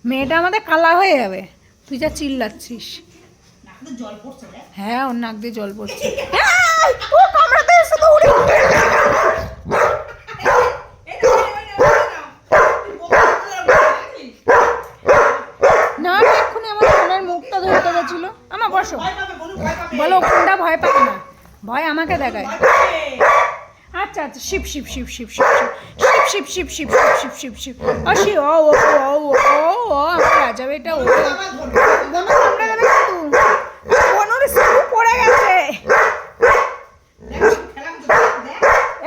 মেয়েটা আমাদের কালা হয়ে যাবে। তুই যা চিল্লাচ্ছিস। হ্যাঁ, ওর নাক দিয়ে জল পড়ছে। ও কামড়াতে এসে তো উড়ে না, এক্ষুনি আমার ফোনের মুখটা ধরতে গেছিল। আমার বসো, বলো কোনটা ভয় পাবে না? ভয় আমাকে দেখায়। আচ্ছা আচ্ছা, শিব শিব শিব শিব শিব শিব শিব শিব শিব শিব শিব শিব শিব ও শি ও ও ও ও ও আমার রাজা বেটা ও বনু কামড়ে দেবে কিন্তু বনুর স্ক্রু পড়ে গেছে।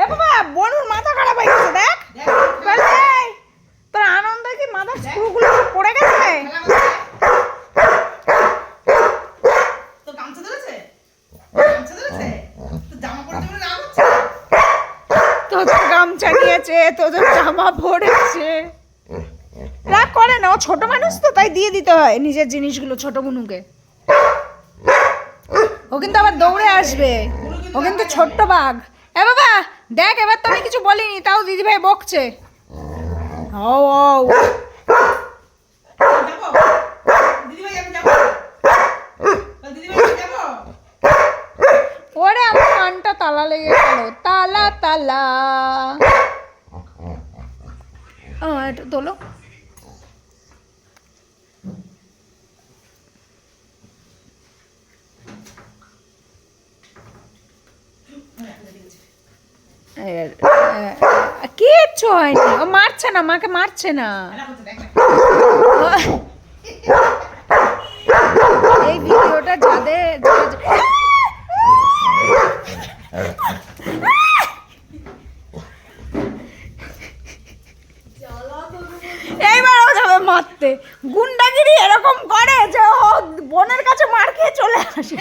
এ বাবা, বনুর মাথা খারাপ হয়ে গেছে। দেখ তোর আনন্দ কি মাথার স্ক্রুগুলো পড়ে গেছে। তোদের গামছা নিয়েছে, তোদের জামা পড়েছে। রাগ করে না, ও ছোট মানুষ তো, তাই দিয়ে দিতে হয় নিজের জিনিসগুলো ছোট বুনুকে। ও কিন্তু আবার দৌড়ে আসবে, ও কিন্তু ছোট্ট বাঘ। এ বাবা দেখ, এবার তো আমি কিছু বলিনি, তাও দিদিভাই বকছে। ও ও ওরে আমার কানটা তালা লেগে গেল, তালা তালা। এটা তোলো। কিচ্ছু হয়নি, ও মারছে না, মাকে মারছে না। এই ভিডিওটা যাদের এইবার ও যাবে মারতে। গুন্ডাগিরি এরকম করে যে ও বোনের কাছে মার খেয়ে চলে আসে।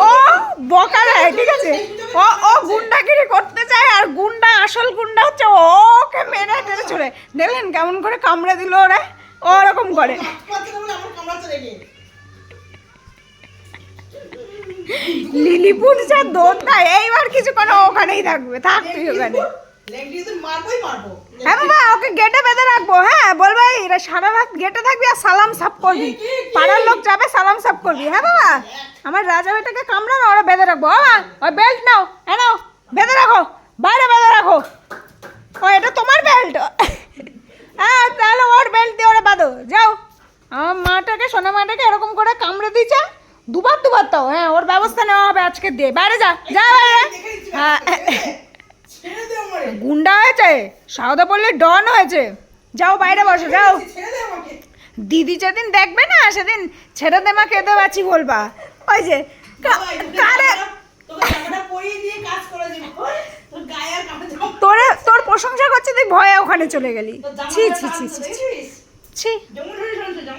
ও বকা দেয়, ঠিক আছে, ও গুন্ডাগিরি করতে চায়, আর গুন্ডা আসল গুন্ডা হচ্ছে ওকে মেরে টেনে চলে। দেখলেন কেমন করে কামড়ে দিল ওরা, ওরকম করে। লিলিপুর যা দৌড় দেয়, এইবার কিছুক্ষণ ওখানেই থাকবে, থাক তুই ওখানে। হ্যাঁ বাবা, ওকে গেটে বেঁধে রাখবো। হ্যাঁ বলবো এরা সারা রাত গেটে থাকবি আর সালাম সাপ করবি, পাড়ার লোক যাবে সালাম সাপ করবি। হ্যাঁ বাবা, আমার রাজা বেটাকে কামড়ানো, ওরা বেঁধে রাখবো। বাবা ওই বেল্ট নাও, হ্যাঁ নাও, বেঁধে রাখো, বাইরে বেঁধে রাখো। ও এটা তোমার বেল্ট? হ্যাঁ তাহলে ওর বেল্ট দিয়ে ওরা বাঁধো, যাও। আমার মাটাকে, সোনা মাটাকে এরকম করে কামড়ে দিয়েছে দুবার দুবার, তাও হ্যাঁ ওর ব্যবস্থা নেওয়া হবে আজকে দিয়ে। বাইরে যা, যা বাইরে। হ্যাঁ গুন্ডা হয়েছে, সাউদা পড়লে ডন হয়েছে। যাও বাইরে বসো, যাও। দিদি যেদিন দেখবে না, সেদিন ছেড়ে দে মা, কেঁদে বাঁচি বলবা। ওই যে তোর প্রশংসা করছে, তুই ভয়ে ওখানে চলে গেলি। ছি ছি ছি ছি ছি।